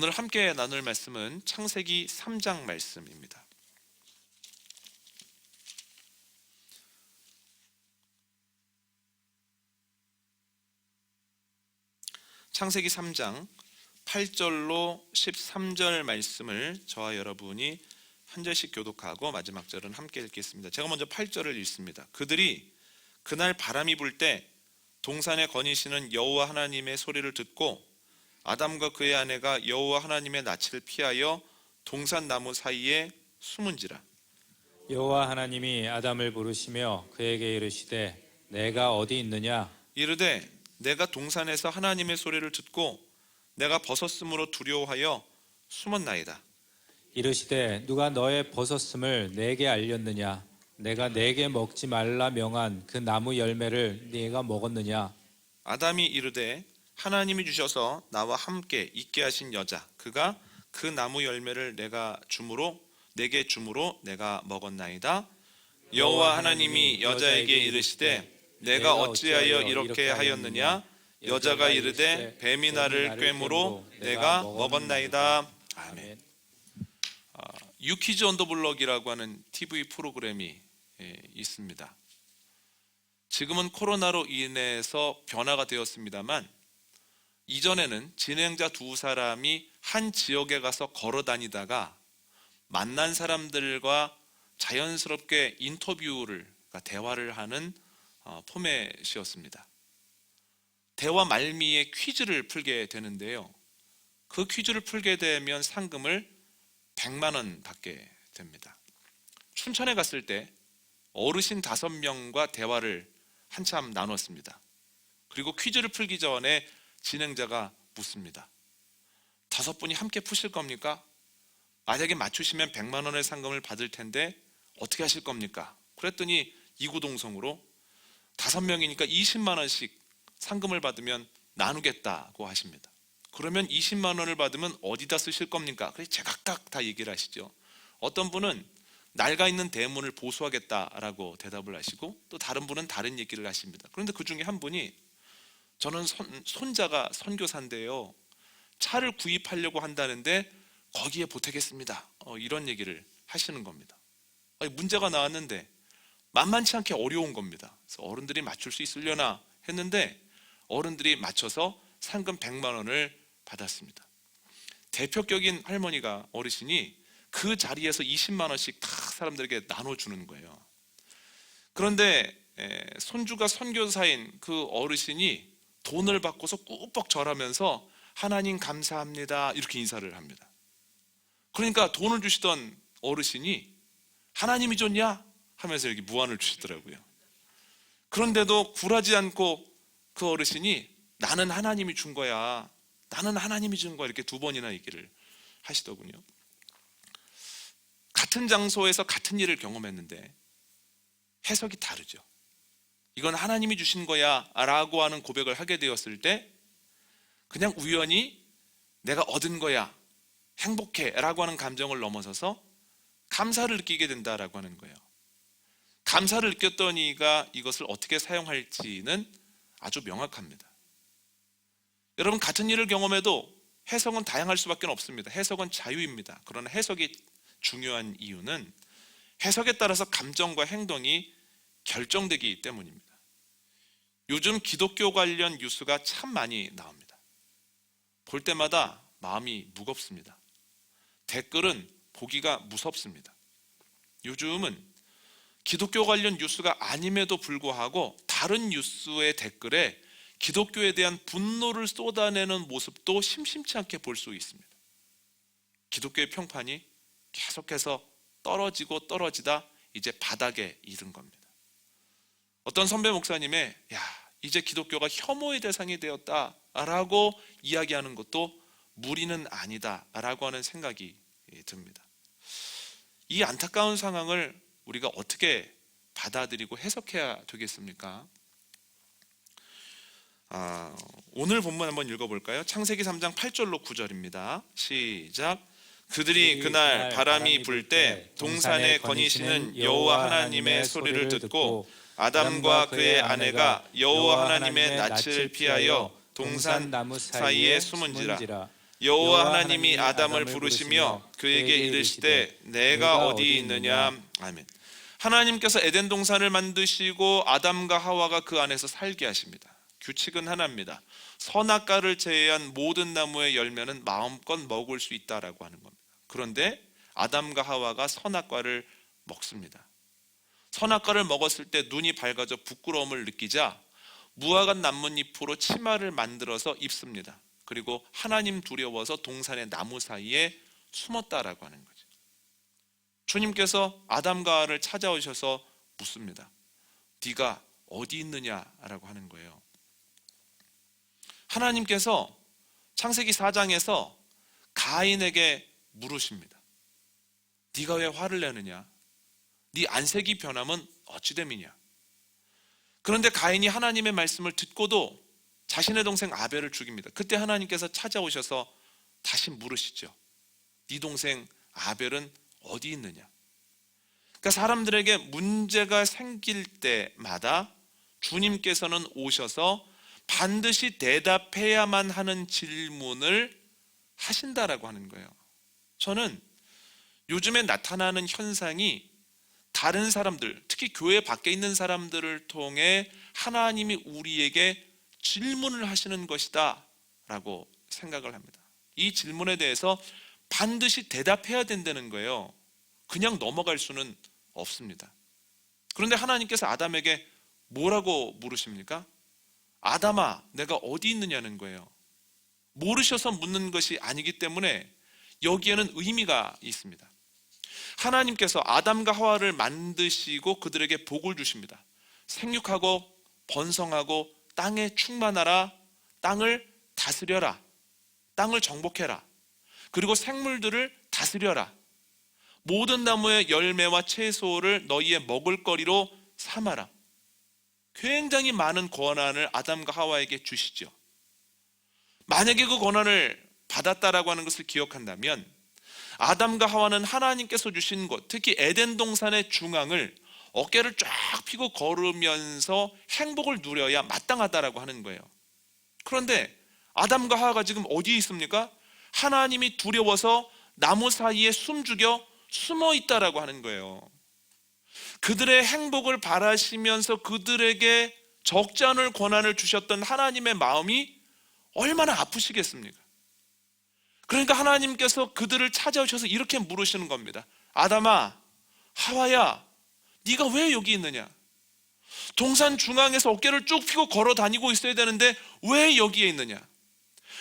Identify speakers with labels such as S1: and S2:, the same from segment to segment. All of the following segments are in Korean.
S1: 오늘 함께 나눌 말씀은 창세기 3장 말씀입니다. 창세기 3장 8절로 13절 말씀을 저와 여러분이 한 절씩 교독하고 마지막 절은 함께 읽겠습니다. 제가 먼저 8절을 읽습니다. 그들이 그날 바람이 불 때 동산에 거니시는 여호와 하나님의 소리를 듣고 아담과 그의 아내가 여호와 하나님의 낯을 피하여 동산 나무 사이에 숨은지라.
S2: 여호와 하나님이 아담을 부르시며 그에게 이르시되 내가 어디 있느냐?
S1: 이르되 내가 동산에서 하나님의 소리를 듣고 내가 벗었으므로 두려워하여 숨었나이다.
S2: 이르시되 누가 너의 벗었음을 내게 알렸느냐? 내가 내게 먹지 말라 명한 그 나무 열매를 네가 먹었느냐?
S1: 아담이 이르되 하나님이 주셔서 나와 함께 있게 하신 여자 그가 그 나무 열매를 내게 주므로 내가 먹었나이다. 여호와 하나님이 여자에게 이르시되 내가 어찌하여 이렇게 하였느냐? 여자가 이르되 뱀이 나를 꿰므로 내가 먹었나이다. 아멘. 유키즈 온 더 블럭이라고 하는 TV 프로그램이 있습니다. 지금은 코로나로 인해서 변화가 되었습니다만 이전에는 진행자 두 사람이 한 지역에 가서 걸어 다니다가 만난 사람들과 자연스럽게 대화를 하는 포맷이었습니다. 대화 말미에 퀴즈를 풀게 되는데요. 그 퀴즈를 풀게 되면 상금을 100만 원 받게 됩니다. 춘천에 갔을 때 어르신 5명과 대화를 한참 나눴습니다. 그리고 퀴즈를 풀기 전에 진행자가 묻습니다. 5분이 함께 푸실 겁니까? 만약에 맞추시면 100만 원의 상금을 받을 텐데 어떻게 하실 겁니까? 그랬더니 이구동성으로 5명이니까 20만 원씩 상금을 받으면 나누겠다고 하십니다. 그러면 20만 원을 받으면 어디다 쓰실 겁니까? 그래서 제각각 다 얘기를 하시죠. 어떤 분은 낡아 있는 대문을 보수하겠다라고 대답을 하시고 또 다른 분은 다른 얘기를 하십니다. 그런데 그 중에 한 분이 저는 손자가 선교사인데요. 차를 구입하려고 한다는데 거기에 보태겠습니다. 이런 얘기를 하시는 겁니다. 문제가 나왔는데 만만치 않게 어려운 겁니다. 그래서 어른들이 맞출 수 있으려나 했는데 어른들이 맞춰서 상금 100만 원을 받았습니다. 대표격인 어르신이 그 자리에서 20만 원씩 다 사람들에게 나눠주는 거예요. 그런데 손주가 선교사인 그 어르신이 돈을 받고서 꾸벅 절하면서 하나님 감사합니다 이렇게 인사를 합니다. 그러니까 돈을 주시던 어르신이 하나님이 줬냐? 하면서 이렇게 무안을 주시더라고요. 그런데도 굴하지 않고 그 어르신이 나는 하나님이 준 거야. 나는 하나님이 준 거야. 이렇게 2번이나 얘기를 하시더군요. 같은 장소에서 같은 일을 경험했는데 해석이 다르죠. 이건 하나님이 주신 거야 라고 하는 고백을 하게 되었을 때 그냥 우연히 내가 얻은 거야 행복해 라고 하는 감정을 넘어서서 감사를 느끼게 된다라고 하는 거예요. 감사를 느꼈던 이가 이것을 어떻게 사용할지는 아주 명확합니다. 여러분 같은 일을 경험해도 해석은 다양할 수밖에 없습니다. 해석은 자유입니다. 그러나 해석이 중요한 이유는 해석에 따라서 감정과 행동이 결정되기 때문입니다. 요즘 기독교 관련 뉴스가 참 많이 나옵니다. 볼 때마다 마음이 무겁습니다. 댓글은 보기가 무섭습니다. 요즘은 기독교 관련 뉴스가 아님에도 불구하고 다른 뉴스의 댓글에 기독교에 대한 분노를 쏟아내는 모습도 심심치 않게 볼 수 있습니다. 기독교의 평판이 계속해서 떨어지다 이제 바닥에 이른 겁니다. 어떤 선배 목사님의 이제 기독교가 혐오의 대상이 되었다라고 이야기하는 것도 무리는 아니다라고 하는 생각이 듭니다. 이 안타까운 상황을 우리가 어떻게 받아들이고 해석해야 되겠습니까? 오늘 본문 한번 읽어볼까요? 창세기 3장 8절로 9절입니다. 시작. 그들이 그날 바람이 불 때 동산에 거니시는 여호와 하나님의 소리를 듣고 아담과 그의 아내가 여호와 하나님의 낯을 피하여 동산 나무 사이에 숨은지라. 여호와 하나님이 아담을 부르시며 그에게 이르시되 내가 어디 있느냐. 아멘. 하나님께서 에덴 동산을 만드시고 아담과 하와가 그 안에서 살게 하십니다. 규칙은 하나입니다. 선악과를 제외한 모든 나무의 열매는 마음껏 먹을 수 있다라고 하는 겁니다. 그런데 아담과 하와가 선악과를 먹습니다. 선악과를 먹었을 때 눈이 밝아져 부끄러움을 느끼자 무화과 나뭇잎으로 치마를 만들어서 입습니다. 그리고 하나님 두려워서 동산의 나무 사이에 숨었다라고 하는 거죠. 주님께서 아담과 하와를 찾아오셔서 묻습니다. 네가 어디 있느냐라고 하는 거예요. 하나님께서 창세기 4장에서 가인에게 물으십니다. 네가 왜 화를 내느냐? 네 안색이 변함은 어찌 됨이냐? 그런데 가인이 하나님의 말씀을 듣고도 자신의 동생 아벨을 죽입니다. 그때 하나님께서 찾아오셔서 다시 물으시죠. 네 동생 아벨은 어디 있느냐? 그러니까 사람들에게 문제가 생길 때마다 주님께서는 오셔서 반드시 대답해야만 하는 질문을 하신다라고 하는 거예요. 저는 요즘에 나타나는 현상이 다른 사람들, 특히 교회 밖에 있는 사람들을 통해 하나님이 우리에게 질문을 하시는 것이다 라고 생각을 합니다. 이 질문에 대해서 반드시 대답해야 된다는 거예요. 그냥 넘어갈 수는 없습니다. 그런데 하나님께서 아담에게 뭐라고 물으십니까? 아담아, 내가 어디 있느냐는 거예요. 모르셔서 묻는 것이 아니기 때문에 여기에는 의미가 있습니다. 하나님께서 아담과 하와를 만드시고 그들에게 복을 주십니다. 생육하고 번성하고 땅에 충만하라, 땅을 다스려라, 땅을 정복해라, 그리고 생물들을 다스려라, 모든 나무의 열매와 채소를 너희의 먹을거리로 삼아라. 굉장히 많은 권한을 아담과 하와에게 주시죠. 만약에 그 권한을 받았다라고 하는 것을 기억한다면 아담과 하와는 하나님께서 주신 곳, 특히 에덴 동산의 중앙을 어깨를 쫙 펴고 걸으면서 행복을 누려야 마땅하다라고 하는 거예요. 그런데 아담과 하와가 지금 어디에 있습니까? 하나님이 두려워서 나무 사이에 숨죽여 숨어 있다라고 하는 거예요. 그들의 행복을 바라시면서 그들에게 적지 않을 권한을 주셨던 하나님의 마음이 얼마나 아프시겠습니까? 그러니까 하나님께서 그들을 찾아오셔서 이렇게 물으시는 겁니다. 아담아, 하와야, 네가 왜 여기 있느냐? 동산 중앙에서 어깨를 쭉 펴고 걸어 다니고 있어야 되는데 왜 여기에 있느냐?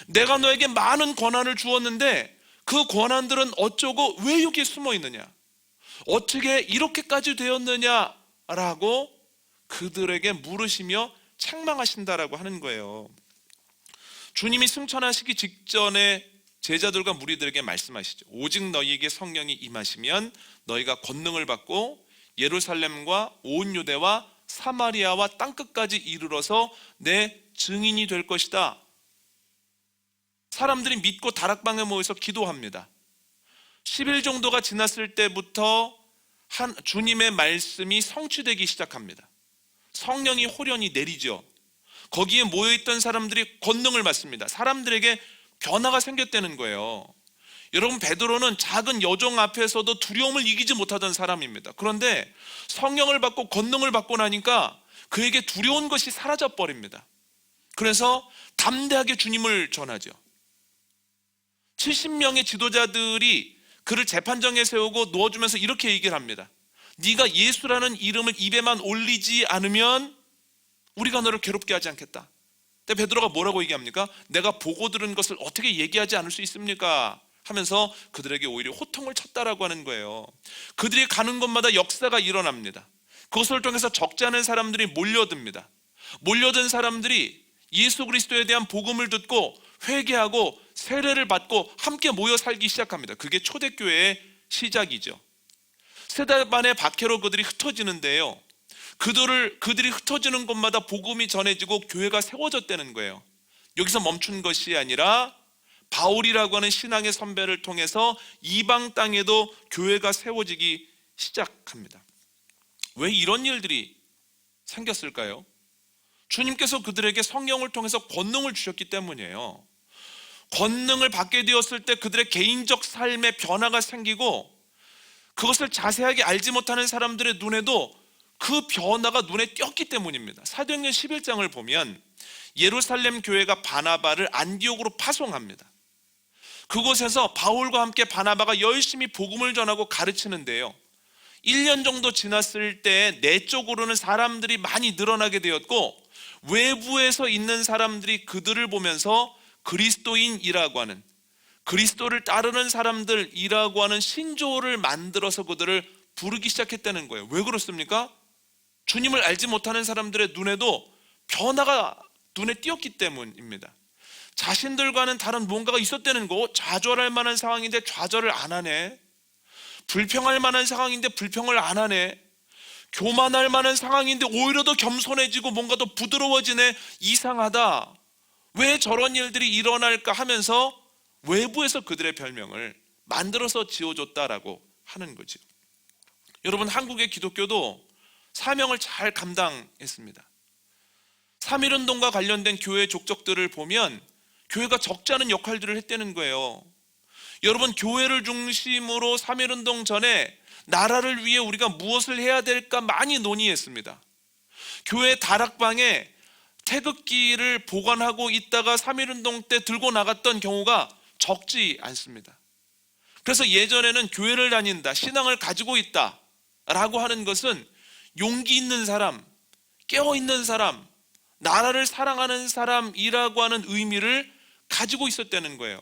S1: 내가 너에게 많은 권한을 주었는데 그 권한들은 어쩌고 왜 여기에 숨어 있느냐? 어떻게 이렇게까지 되었느냐라고 그들에게 물으시며 책망하신다라고 하는 거예요. 주님이 승천하시기 직전에 제자들과 무리들에게 말씀하시죠. 오직 너희에게 성령이 임하시면 너희가 권능을 받고 예루살렘과 온 유대와 사마리아와 땅끝까지 이르러서 내 증인이 될 것이다. 사람들이 믿고 다락방에 모여서 기도합니다. 10일 정도가 지났을 때부터 주님의 말씀이 성취되기 시작합니다. 성령이 호련히 내리죠. 거기에 모여있던 사람들이 권능을 받습니다. 사람들에게 변화가 생겼다는 거예요. 여러분, 베드로는 작은 여종 앞에서도 두려움을 이기지 못하던 사람입니다. 그런데 성령을 받고 권능을 받고 나니까 그에게 두려운 것이 사라져 버립니다. 그래서 담대하게 주님을 전하죠. 70명의 지도자들이 그를 재판정에 세우고 놓아주면서 이렇게 얘기를 합니다. 네가 예수라는 이름을 입에만 올리지 않으면 우리가 너를 괴롭게 하지 않겠다. 근데 베드로가 뭐라고 얘기합니까? 내가 보고 들은 것을 어떻게 얘기하지 않을 수 있습니까? 하면서 그들에게 오히려 호통을 쳤다라고 하는 거예요. 그들이 가는 곳마다 역사가 일어납니다. 그것을 통해서 적지 않은 사람들이 몰려듭니다. 몰려든 사람들이 예수 그리스도에 대한 복음을 듣고 회개하고 세례를 받고 함께 모여 살기 시작합니다. 그게 초대교회의 시작이죠. 세달반의 박해로 그들이 흩어지는데요, 그들이 흩어지는 곳마다 복음이 전해지고 교회가 세워졌다는 거예요. 여기서 멈춘 것이 아니라 바울이라고 하는 신앙의 선배를 통해서 이방 땅에도 교회가 세워지기 시작합니다. 왜 이런 일들이 생겼을까요? 주님께서 그들에게 성령을 통해서 권능을 주셨기 때문이에요. 권능을 받게 되었을 때 그들의 개인적 삶에 변화가 생기고 그것을 자세하게 알지 못하는 사람들의 눈에도 그 변화가 눈에 띄었기 때문입니다. 사도행전 11장을 보면 예루살렘 교회가 바나바를 안디옥으로 파송합니다. 그곳에서 바울과 함께 바나바가 열심히 복음을 전하고 가르치는데요, 1년 정도 지났을 때 내적으로는 사람들이 많이 늘어나게 되었고 외부에서 있는 사람들이 그들을 보면서 그리스도인이라고 하는, 그리스도를 따르는 사람들이라고 하는 신조어를 만들어서 그들을 부르기 시작했다는 거예요. 왜 그렇습니까? 주님을 알지 못하는 사람들의 눈에도 변화가 눈에 띄었기 때문입니다. 자신들과는 다른 뭔가가 있었다는 거, 좌절할 만한 상황인데 좌절을 안 하네, 불평할 만한 상황인데 불평을 안 하네, 교만할 만한 상황인데 오히려 더 겸손해지고 뭔가 더 부드러워지네, 이상하다, 왜 저런 일들이 일어날까 하면서 외부에서 그들의 별명을 만들어서 지어줬다라고 하는 거죠. 여러분, 한국의 기독교도 사명을 잘 감당했습니다. 3.1운동과 관련된 교회 족적들을 보면 교회가 적지 않은 역할들을 했다는 거예요. 여러분, 교회를 중심으로 3.1운동 전에 나라를 위해 우리가 무엇을 해야 될까 많이 논의했습니다. 교회 다락방에 태극기를 보관하고 있다가 3.1운동 때 들고 나갔던 경우가 적지 않습니다. 그래서 예전에는 교회를 다닌다, 신앙을 가지고 있다 라고 하는 것은 용기 있는 사람, 깨어있는 사람, 나라를 사랑하는 사람이라고 하는 의미를 가지고 있었다는 거예요.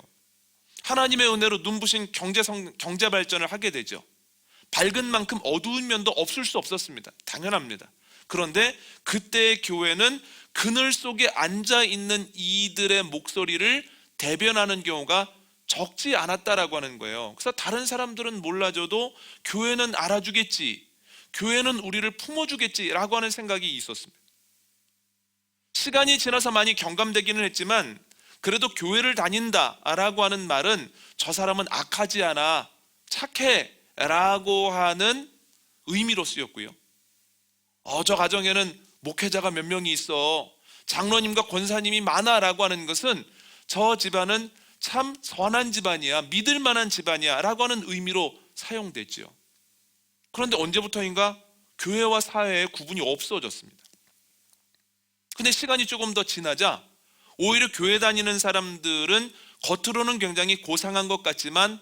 S1: 하나님의 은혜로 눈부신 경제 발전을 하게 되죠. 밝은 만큼 어두운 면도 없을 수 없었습니다. 당연합니다. 그런데 그때의 교회는 그늘 속에 앉아있는 이들의 목소리를 대변하는 경우가 적지 않았다라고 하는 거예요. 그래서 다른 사람들은 몰라줘도 교회는 알아주겠지, 교회는 우리를 품어주겠지라고 하는 생각이 있었습니다. 시간이 지나서 많이 경감되기는 했지만 그래도 교회를 다닌다라고 하는 말은 저 사람은 악하지 않아, 착해 라고 하는 의미로 쓰였고요, 저 가정에는 목회자가 몇 명이 있어, 장로님과 권사님이 많아 라고 하는 것은 저 집안은 참 선한 집안이야, 믿을 만한 집안이야 라고 하는 의미로 사용됐죠. 그런데 언제부터인가 교회와 사회의 구분이 없어졌습니다. 근데 시간이 조금 더 지나자 오히려 교회 다니는 사람들은 겉으로는 굉장히 고상한 것 같지만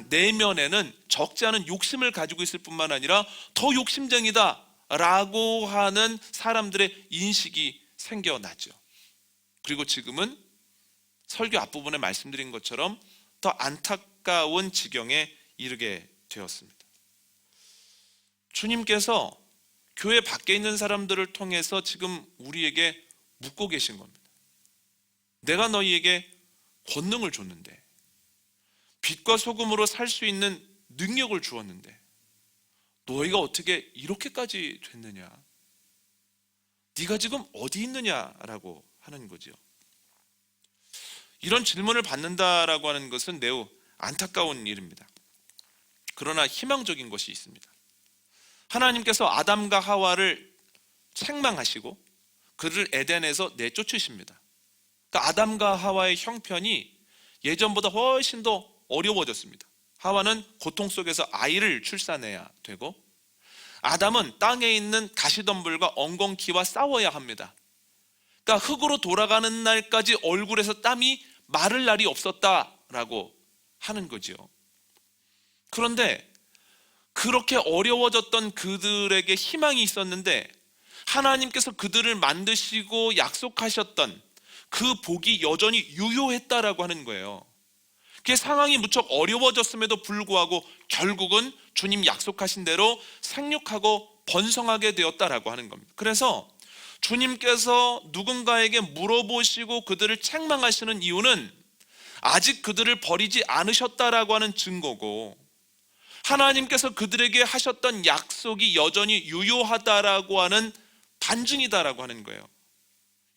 S1: 내면에는 적지 않은 욕심을 가지고 있을 뿐만 아니라 더 욕심쟁이다 라고 하는 사람들의 인식이 생겨나죠. 그리고 지금은 설교 앞부분에 말씀드린 것처럼 더 안타까운 지경에 이르게 되었습니다. 주님께서 교회 밖에 있는 사람들을 통해서 지금 우리에게 묻고 계신 겁니다. 내가 너희에게 권능을 줬는데, 빛과 소금으로 살 수 있는 능력을 주었는데 너희가 어떻게 이렇게까지 됐느냐, 네가 지금 어디 있느냐라고 하는 거죠. 이런 질문을 받는다라고 하는 것은 매우 안타까운 일입니다. 그러나 희망적인 것이 있습니다. 하나님께서 아담과 하와를 책망하시고 그를 에덴에서 내쫓으십니다. 그러니까 아담과 하와의 형편이 예전보다 훨씬 더 어려워졌습니다. 하와는 고통 속에서 아이를 출산해야 되고, 아담은 땅에 있는 가시덤불과 엉겅퀴와 싸워야 합니다. 그러니까 흙으로 돌아가는 날까지 얼굴에서 땀이 마를 날이 없었다라고 하는 거죠. 그런데 그렇게 어려워졌던 그들에게 희망이 있었는데 하나님께서 그들을 만드시고 약속하셨던 그 복이 여전히 유효했다라고 하는 거예요. 그 상황이 무척 어려워졌음에도 불구하고 결국은 주님 약속하신 대로 생육하고 번성하게 되었다라고 하는 겁니다. 그래서 주님께서 누군가에게 물어보시고 그들을 책망하시는 이유는 아직 그들을 버리지 않으셨다라고 하는 증거고, 하나님께서 그들에게 하셨던 약속이 여전히 유효하다라고 하는 반증이다라고 하는 거예요.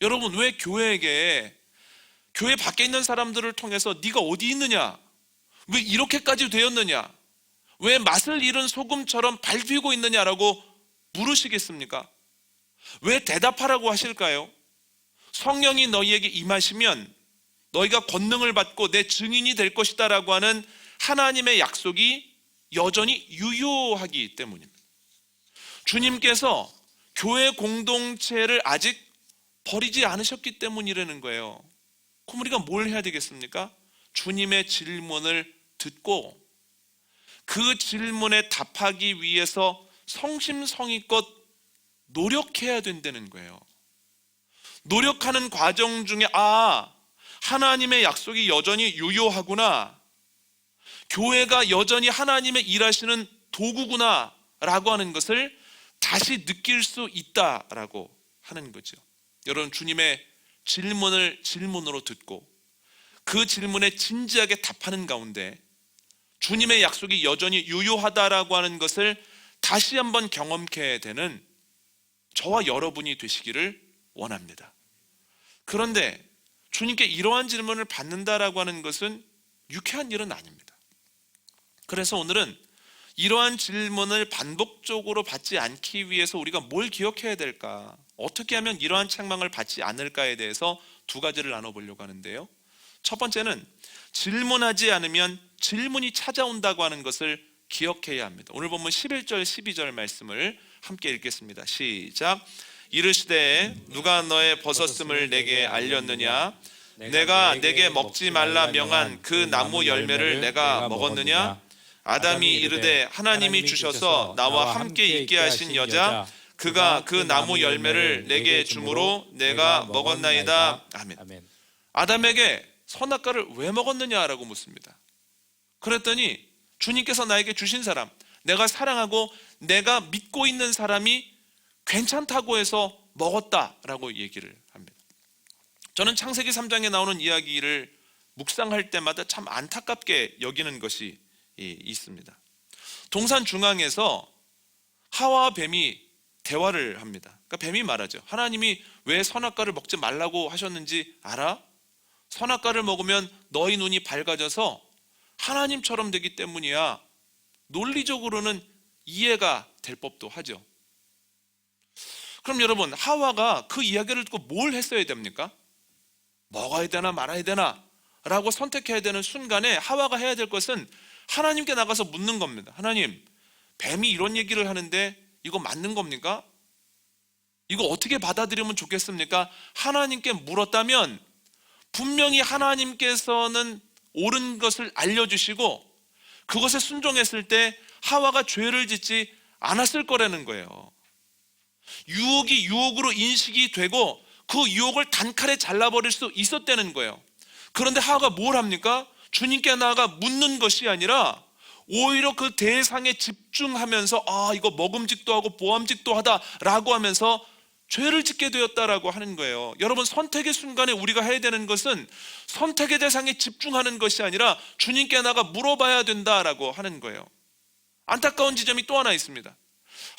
S1: 여러분, 왜 교회 밖에 있는 사람들을 통해서 네가 어디 있느냐, 왜 이렇게까지 되었느냐, 왜 맛을 잃은 소금처럼 밟히고 있느냐라고 물으시겠습니까? 왜 대답하라고 하실까요? 성령이 너희에게 임하시면 너희가 권능을 받고 내 증인이 될 것이다 라고 하는 하나님의 약속이 여전히 유효하기 때문입니다. 주님께서 교회 공동체를 아직 버리지 않으셨기 때문이라는 거예요. 그럼 우리가 뭘 해야 되겠습니까? 주님의 질문을 듣고 그 질문에 답하기 위해서 성심성의껏 노력해야 된다는 거예요. 노력하는 과정 중에 하나님의 약속이 여전히 유효하구나, 교회가 여전히 하나님의 일하시는 도구구나 라고 하는 것을 다시 느낄 수 있다라고 하는 거죠. 여러분, 주님의 질문을 질문으로 듣고 그 질문에 진지하게 답하는 가운데 주님의 약속이 여전히 유효하다라고 하는 것을 다시 한번 경험케 되는 저와 여러분이 되시기를 원합니다. 그런데 주님께 이러한 질문을 받는다라고 하는 것은 유쾌한 일은 아닙니다. 그래서 오늘은 이러한 질문을 반복적으로 받지 않기 위해서 우리가 뭘 기억해야 될까, 어떻게 하면 이러한 책망을 받지 않을까에 대해서 두 가지를 나눠보려고 하는데요. 첫 번째는 질문하지 않으면 질문이 찾아온다고 하는 것을 기억해야 합니다. 오늘 본문 11절 12절 말씀을 함께 읽겠습니다. 시작. 이르시되 누가 너의 벗었음을 내게 알렸느냐? 내가 내게 먹지 말라 명한 그 나무 열매를 내가 먹었느냐? 아담이 이르되 하나님이 주셔서 나와 함께 있게 하신 여자 그가 그 나무 열매를 내게 주므로 내가 먹었나이다. 아멘. 아담에게 선악과를 왜 먹었느냐라고 묻습니다. 그랬더니 주님께서 나에게 주신 사람, 내가 사랑하고 내가 믿고 있는 사람이 괜찮다고 해서 먹었다라고 얘기를 합니다. 저는 창세기 3장에 나오는 이야기를 묵상할 때마다 참 안타깝게 여기는 것이 있습니다. 동산 중앙에서 하와와 뱀이 대화를 합니다. 그러니까 뱀이 말하죠. 하나님이 왜 선악과를 먹지 말라고 하셨는지 알아? 선악과를 먹으면 너희 눈이 밝아져서 하나님처럼 되기 때문이야. 논리적으로는 이해가 될 법도 하죠. 그럼 여러분, 하와가 그 이야기를 듣고 뭘 했어야 됩니까? 먹어야 되나 말아야 되나 라고 선택해야 되는 순간에 하와가 해야 될 것은 하나님께 나가서 묻는 겁니다. 하나님, 뱀이 이런 얘기를 하는데 이거 맞는 겁니까? 이거 어떻게 받아들이면 좋겠습니까? 하나님께 물었다면 분명히 하나님께서는 옳은 것을 알려주시고 그것에 순종했을 때 하와가 죄를 짓지 않았을 거라는 거예요. 유혹이 유혹으로 인식이 되고 그 유혹을 단칼에 잘라버릴 수 있었다는 거예요. 그런데 하와가 뭘 합니까? 주님께 나아가 묻는 것이 아니라 오히려 그 대상에 집중하면서 이거 먹음직도 하고 보암직도 하다라고 하면서 죄를 짓게 되었다라고 하는 거예요. 여러분, 선택의 순간에 우리가 해야 되는 것은 선택의 대상에 집중하는 것이 아니라 주님께 나아가 물어봐야 된다라고 하는 거예요. 안타까운 지점이 또 하나 있습니다.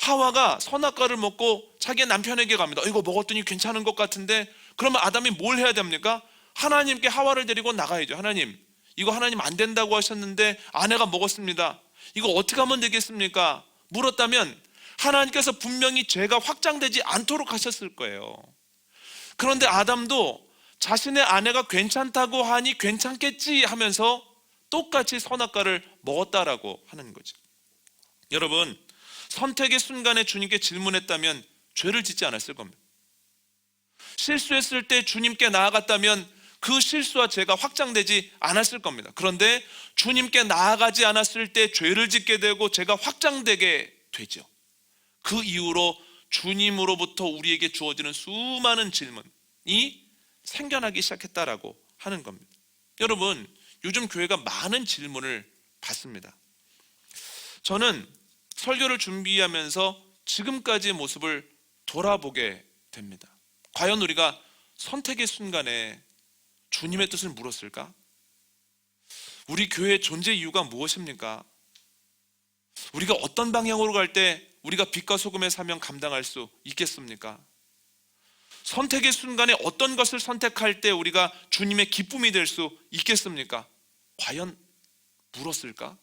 S1: 하와가 선악과를 먹고 자기 남편에게 갑니다. 이거 먹었더니 괜찮은 것 같은데, 그러면 아담이 뭘 해야 됩니까? 하나님께 하와를 데리고 나가야죠. 하나님, 이거 하나님 안 된다고 하셨는데 아내가 먹었습니다. 이거 어떻게 하면 되겠습니까? 물었다면 하나님께서 분명히 죄가 확장되지 않도록 하셨을 거예요. 그런데 아담도 자신의 아내가 괜찮다고 하니 괜찮겠지 하면서 똑같이 선악과를 먹었다라고 하는 거죠. 여러분, 선택의 순간에 주님께 질문했다면 죄를 짓지 않았을 겁니다. 실수했을 때 주님께 나아갔다면 그 실수와 죄가 확장되지 않았을 겁니다. 그런데 주님께 나아가지 않았을 때 죄를 짓게 되고 죄가 확장되게 되죠. 그 이후로 주님으로부터 우리에게 주어지는 수많은 질문이 생겨나기 시작했다라고 하는 겁니다. 여러분, 요즘 교회가 많은 질문을 받습니다. 저는 설교를 준비하면서 지금까지의 모습을 돌아보게 됩니다. 과연 우리가 선택의 순간에 주님의 뜻을 물었을까? 우리 교회의 존재 이유가 무엇입니까? 우리가 어떤 방향으로 갈 때 우리가 빛과 소금의 사명 감당할 수 있겠습니까? 선택의 순간에 어떤 것을 선택할 때 우리가 주님의 기쁨이 될 수 있겠습니까? 과연 물었을까?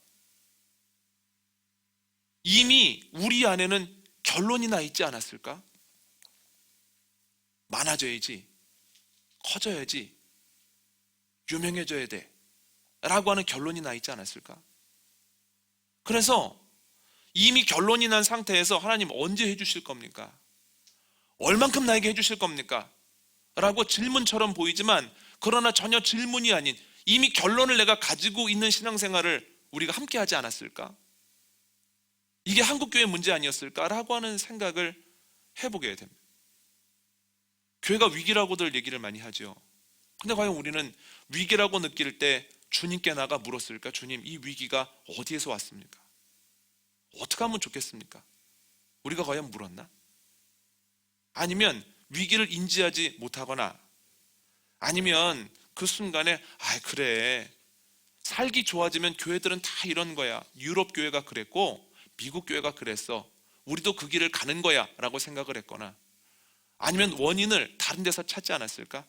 S1: 이미 우리 안에는 결론이 나 있지 않았을까? 많아져야지, 커져야지, 유명해져야 돼 라고 하는 결론이 나 있지 않았을까? 그래서 이미 결론이 난 상태에서 하나님 언제 해주실 겁니까? 얼만큼 나에게 해주실 겁니까? 라고 질문처럼 보이지만 그러나 전혀 질문이 아닌 이미 결론을 내가 가지고 있는 신앙생활을 우리가 함께 하지 않았을까? 이게 한국교회 문제 아니었을까라고 하는 생각을 해보게 됩니다. 교회가 위기라고들 얘기를 많이 하죠. 근데 과연 우리는 위기라고 느낄 때 주님께 나가 물었을까? 주님, 이 위기가 어디에서 왔습니까? 어떻게 하면 좋겠습니까? 우리가 과연 물었나? 아니면 위기를 인지하지 못하거나 아니면 그 순간에 그래, 살기 좋아지면 교회들은 다 이런 거야. 유럽 교회가 그랬고 미국 교회가 그랬어. 우리도 그 길을 가는 거야 라고 생각을 했거나 아니면 원인을 다른 데서 찾지 않았을까?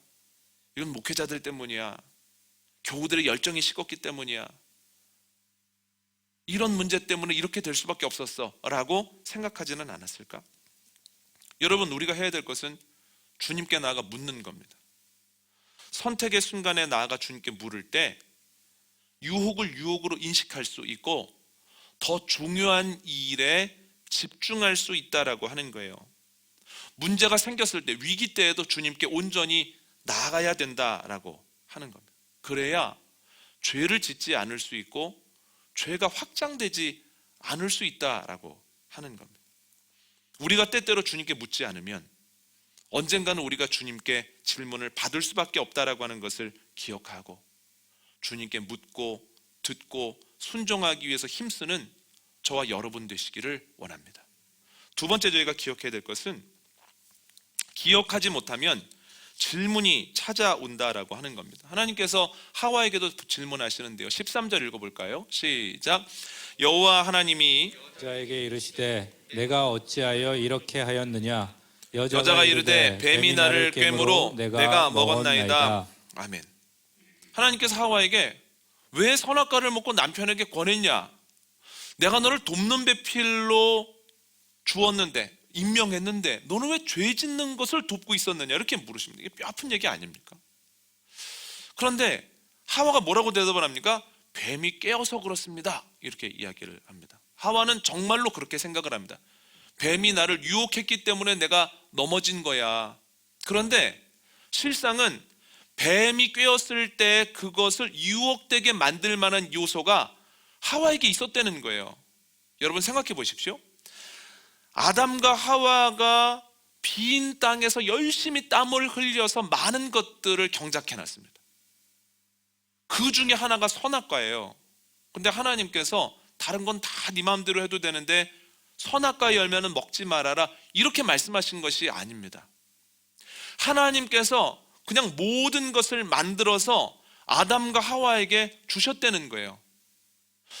S1: 이건 목회자들 때문이야. 교우들의 열정이 식었기 때문이야. 이런 문제 때문에 이렇게 될 수밖에 없었어 라고 생각하지는 않았을까? 여러분, 우리가 해야 될 것은 주님께 나아가 묻는 겁니다. 선택의 순간에 나아가 주님께 물을 때 유혹을 유혹으로 인식할 수 있고 더 중요한 일에 집중할 수 있다라고 하는 거예요. 문제가 생겼을 때, 위기 때에도 주님께 온전히 나아가야 된다라고 하는 겁니다. 그래야 죄를 짓지 않을 수 있고 죄가 확장되지 않을 수 있다라고 하는 겁니다. 우리가 때때로 주님께 묻지 않으면 언젠가는 우리가 주님께 질문을 받을 수밖에 없다라고 하는 것을 기억하고 주님께 묻고 듣고 순종하기 위해서 힘쓰는 저와 여러분 되시기를 원합니다. 두 번째 저희가 기억해야 될 것은 기억하지 못하면 질문이 찾아온다라고 하는 겁니다. 하나님께서 하와에게도 질문하시는데요. 13절 읽어볼까요? 시작. 여호와 하나님이
S2: 여자에게 이르시되 내가 어찌하여 이렇게 하였느냐?
S1: 여자가 이르되 뱀이 나를 꿰므로 내가 먹었나이다. 아멘. 하나님께서 하와에게 왜 선악과를 먹고 남편에게 권했냐? 내가 너를 돕는 배필로 주었는데, 임명했는데 너는 왜 죄 짓는 것을 돕고 있었느냐? 이렇게 물으십니다. 이게 뼈 아픈 얘기 아닙니까? 그런데 하와가 뭐라고 대답을 합니까? 뱀이 깨어서 그렇습니다. 이렇게 이야기를 합니다. 하와는 정말로 그렇게 생각을 합니다. 뱀이 나를 유혹했기 때문에 내가 넘어진 거야. 그런데 실상은 뱀이 꿰었을 때 그것을 유혹되게 만들 만한 요소가 하와에게 있었다는 거예요. 여러분 생각해 보십시오. 아담과 하와가 빈 땅에서 열심히 땀을 흘려서 많은 것들을 경작해 놨습니다. 그 중에 하나가 선악과예요. 근데 하나님께서 다른 건 다 네 마음대로 해도 되는데 선악과 열매는 먹지 말아라, 이렇게 말씀하신 것이 아닙니다. 하나님께서 그냥 모든 것을 만들어서 아담과 하와에게 주셨다는 거예요.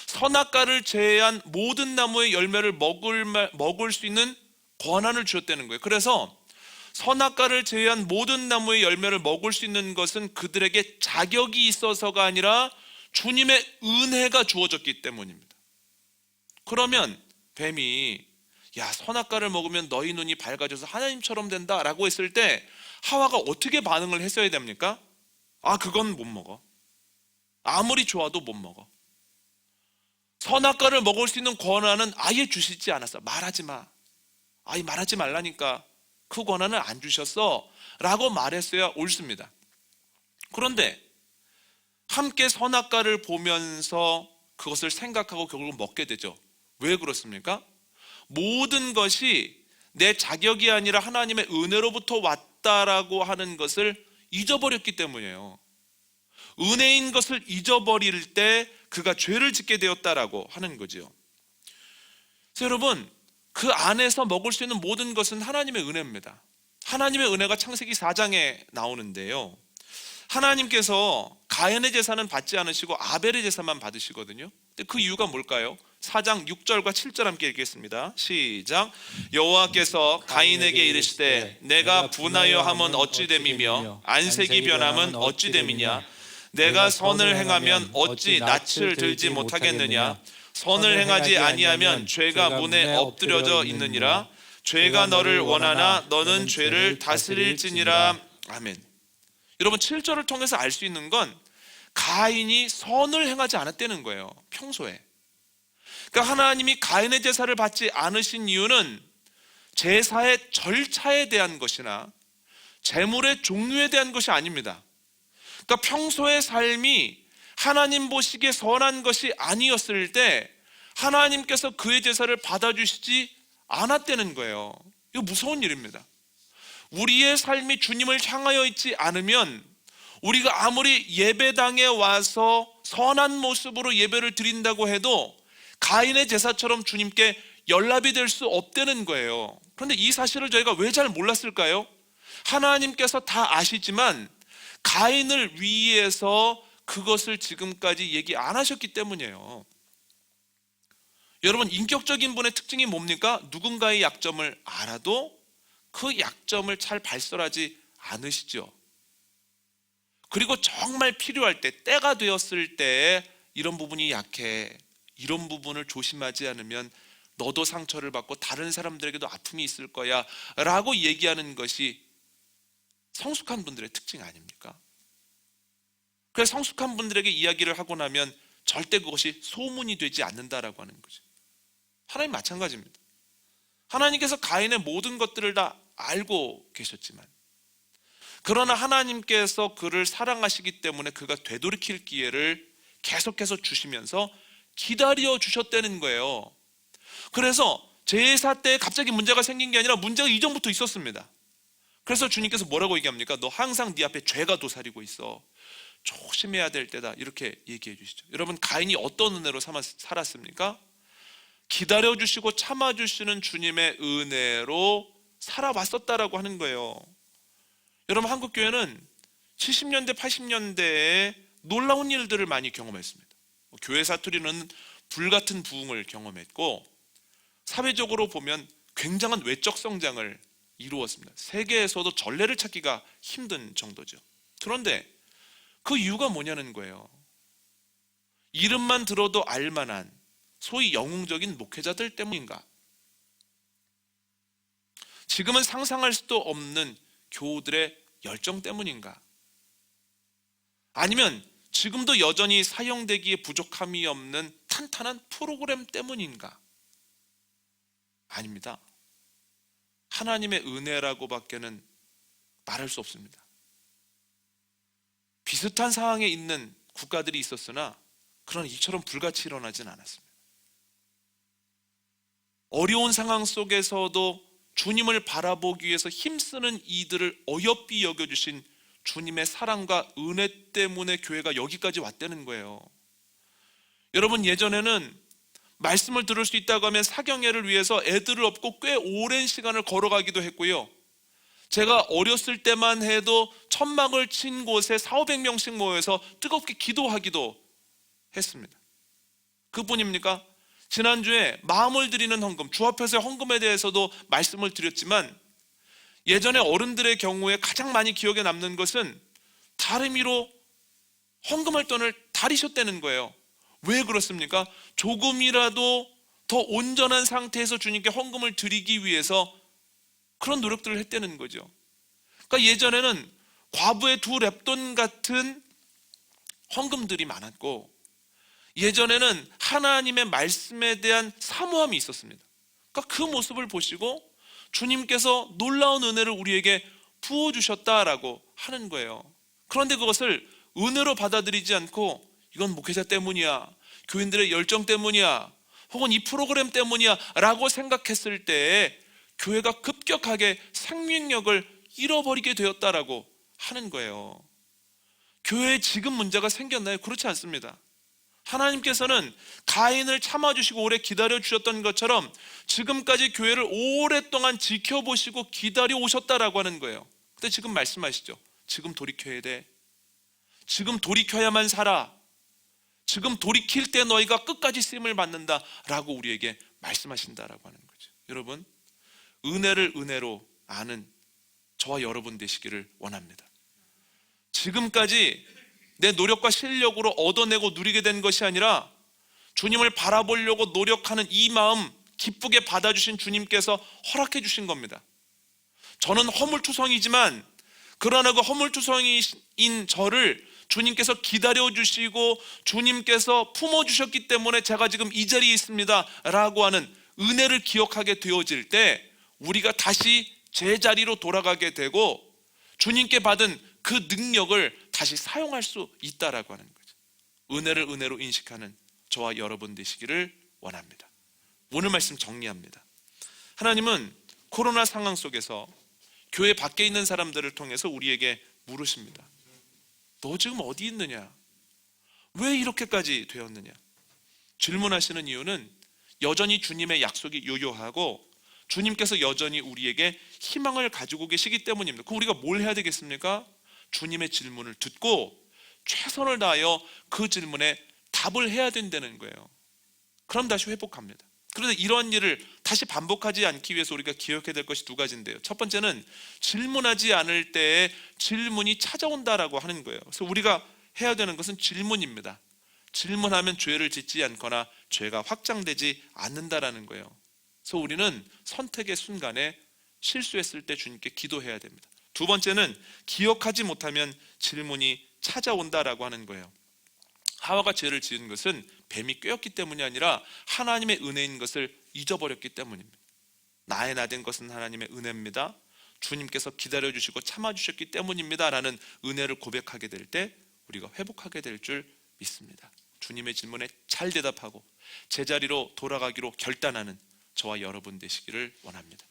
S1: 선악과를 제외한 모든 나무의 열매를 먹을 수 있는 권한을 주셨다는 거예요. 그래서 선악과를 제외한 모든 나무의 열매를 먹을 수 있는 것은 그들에게 자격이 있어서가 아니라 주님의 은혜가 주어졌기 때문입니다. 그러면 뱀이 선악과를 먹으면 너희 눈이 밝아져서 하나님처럼 된다 라고 했을 때 하와가 어떻게 반응을 했어야 됩니까? 그건 못 먹어. 아무리 좋아도 못 먹어. 선악과를 먹을 수 있는 권한은 아예 주시지 않았어. 말하지 마. 말하지 말라니까. 그 권한을 안 주셨어 라고 말했어야 옳습니다. 그런데 함께 선악과를 보면서 그것을 생각하고 결국 먹게 되죠. 왜 그렇습니까? 모든 것이 내 자격이 아니라 하나님의 은혜로부터 왔다라고 하는 것을 잊어버렸기 때문이에요. 은혜인 것을 잊어버릴 때 그가 죄를 짓게 되었다라고 하는 거죠. 그래서 여러분, 그 안에서 먹을 수 있는 모든 것은 하나님의 은혜입니다. 하나님의 은혜가 창세기 4장에 나오는데요, 하나님께서 가인의 제사는 받지 않으시고 아벨의 제사만 받으시거든요. 근데 그 이유가 뭘까요? 4장 6절과 7절 함께 읽겠습니다. 시작. 여호와께서 가인에게 이르시되 내가 분하여 함은 어찌 됨이며 안색이 변함은 어찌 됨이냐? 내가 선을 행하면 어찌 낯을 들지 못하겠느냐? 선을 행하지 아니하면 죄가 문에 엎드려져 있느니라. 죄가 너를 원하나 너는 죄를 다스릴지니라. 아멘. 여러분, 7절을 통해서 알 수 있는 건 가인이 선을 행하지 않았다는 거예요. 평소에. 그러니까 하나님이 가인의 제사를 받지 않으신 이유는 제사의 절차에 대한 것이나 제물의 종류에 대한 것이 아닙니다. 그러니까 평소의 삶이 하나님 보시기에 선한 것이 아니었을 때 하나님께서 그의 제사를 받아주시지 않았다는 거예요. 이거 무서운 일입니다. 우리의 삶이 주님을 향하여 있지 않으면 우리가 아무리 예배당에 와서 선한 모습으로 예배를 드린다고 해도 가인의 제사처럼 주님께 연락이 될 수 없다는 거예요. 그런데 이 사실을 저희가 왜 잘 몰랐을까요? 하나님께서 다 아시지만 가인을 위해서 그것을 지금까지 얘기 안 하셨기 때문이에요. 여러분, 인격적인 분의 특징이 뭡니까? 누군가의 약점을 알아도 그 약점을 잘 발설하지 않으시죠. 그리고 정말 필요할 때, 때가 되었을 때 이런 부분이 약해, 이런 부분을 조심하지 않으면 너도 상처를 받고 다른 사람들에게도 아픔이 있을 거야 라고 얘기하는 것이 성숙한 분들의 특징 아닙니까? 그래서 성숙한 분들에게 이야기를 하고 나면 절대 그것이 소문이 되지 않는다라고 하는 거죠. 하나님 마찬가지입니다. 하나님께서 가인의 모든 것들을 다 알고 계셨지만, 그러나 하나님께서 그를 사랑하시기 때문에 그가 되돌이킬 기회를 계속해서 주시면서 기다려 주셨다는 거예요. 그래서 제사 때 갑자기 문제가 생긴 게 아니라 문제가 이전부터 있었습니다. 그래서 주님께서 뭐라고 얘기합니까? 너 항상 네 앞에 죄가 도사리고 있어. 조심해야 될 때다. 이렇게 얘기해 주시죠. 여러분, 가인이 어떤 은혜로 살았습니까? 기다려주시고 참아주시는 주님의 은혜로 살아왔었다라고 하는 거예요. 여러분, 한국교회는 70년대, 80년대에 놀라운 일들을 많이 경험했습니다. 교회 사투리는 불같은 부흥을 경험했고, 사회적으로 보면 굉장한 외적 성장을 이루었습니다. 세계에서도 전례를 찾기가 힘든 정도죠. 그런데 그 이유가 뭐냐는 거예요. 이름만 들어도 알만한 소위 영웅적인 목회자들 때문인가? 지금은 상상할 수도 없는 교우들의 열정 때문인가? 아니면 지금도 여전히 사용되기에 부족함이 없는 탄탄한 프로그램 때문인가? 아닙니다. 하나님의 은혜라고밖에는 말할 수 없습니다. 비슷한 상황에 있는 국가들이 있었으나 그러나 이처럼 불같이 일어나진 않았습니다. 어려운 상황 속에서도 주님을 바라보기 위해서 힘쓰는 이들을 어여삐 여겨주신 주님의 사랑과 은혜 때문에 교회가 여기까지 왔다는 거예요. 여러분, 예전에는 말씀을 들을 수 있다고 하면 사경회를 위해서 애들을 업고 꽤 오랜 시간을 걸어가기도 했고요. 제가 어렸을 때만 해도 천막을 친 곳에 400~500명씩 모여서 뜨겁게 기도하기도 했습니다. 그뿐입니까? 지난주에 마음을 드리는 헌금, 주 앞에서의 헌금에 대해서도 말씀을 드렸지만, 예전에 어른들의 경우에 가장 많이 기억에 남는 것은 다름이로 헌금할 돈을 다리셨다는 거예요. 왜 그렇습니까? 조금이라도 더 온전한 상태에서 주님께 헌금을 드리기 위해서 그런 노력들을 했다는 거죠. 그러니까 예전에는 과부의 2렙돈 같은 헌금들이 많았고, 예전에는 하나님의 말씀에 대한 사모함이 있었습니다. 그러니까 그 모습을 보시고 주님께서 놀라운 은혜를 우리에게 부어주셨다라고 하는 거예요. 그런데 그것을 은혜로 받아들이지 않고 이건 목회자 때문이야, 교인들의 열정 때문이야, 혹은 이 프로그램 때문이야 라고 생각했을 때 교회가 급격하게 생명력을 잃어버리게 되었다라고 하는 거예요. 교회에 지금 문제가 생겼나요? 그렇지 않습니다. 하나님께서는 가인을 참아주시고 오래 기다려주셨던 것처럼 지금까지 교회를 오랫동안 지켜보시고 기다려 오셨다라고 하는 거예요. 근데 지금 말씀하시죠. 지금 돌이켜야 돼. 지금 돌이켜야만 살아. 지금 돌이킬 때 너희가 끝까지 쓰임을 받는다 라고 우리에게 말씀하신다라고 하는 거죠. 여러분, 은혜를 은혜로 아는 저와 여러분 되시기를 원합니다. 지금까지 내 노력과 실력으로 얻어내고 누리게 된 것이 아니라 주님을 바라보려고 노력하는 이 마음 기쁘게 받아주신 주님께서 허락해 주신 겁니다. 저는 허물투성이지만 그러나 그 허물투성이인 저를 주님께서 기다려주시고 주님께서 품어주셨기 때문에 제가 지금 이 자리에 있습니다 라고 하는 은혜를 기억하게 되어질 때 우리가 다시 제자리로 돌아가게 되고 주님께 받은 그 능력을 다시 사용할 수 있다라고 하는 거죠. 은혜를 은혜로 인식하는 저와 여러분 되시기를 원합니다. 오늘 말씀 정리합니다. 하나님은 코로나 상황 속에서 교회 밖에 있는 사람들을 통해서 우리에게 물으십니다. 너 지금 어디 있느냐? 왜 이렇게까지 되었느냐? 질문하시는 이유는 여전히 주님의 약속이 유효하고 주님께서 여전히 우리에게 희망을 가지고 계시기 때문입니다. 그럼 우리가 뭘 해야 되겠습니까? 주님의 질문을 듣고 최선을 다하여 그 질문에 답을 해야 된다는 거예요. 그럼 다시 회복합니다. 그런데 이런 일을 다시 반복하지 않기 위해서 우리가 기억해야 될 것이 두 가지인데요. 첫 번째는 질문하지 않을 때에 질문이 찾아온다라고 하는 거예요. 그래서 우리가 해야 되는 것은 질문입니다. 질문하면 죄를 짓지 않거나 죄가 확장되지 않는다라는 거예요. 그래서 우리는 선택의 순간에 실수했을 때 주님께 기도해야 됩니다. 두 번째는 기억하지 못하면 질문이 찾아온다라고 하는 거예요. 하와가 죄를 지은 것은 뱀이 꿰었기 때문이 아니라 하나님의 은혜인 것을 잊어버렸기 때문입니다. 나의 나된 것은 하나님의 은혜입니다. 주님께서 기다려주시고 참아주셨기 때문입니다 라는 은혜를 고백하게 될 때 우리가 회복하게 될 줄 믿습니다. 주님의 질문에 잘 대답하고 제자리로 돌아가기로 결단하는 저와 여러분 되시기를 원합니다.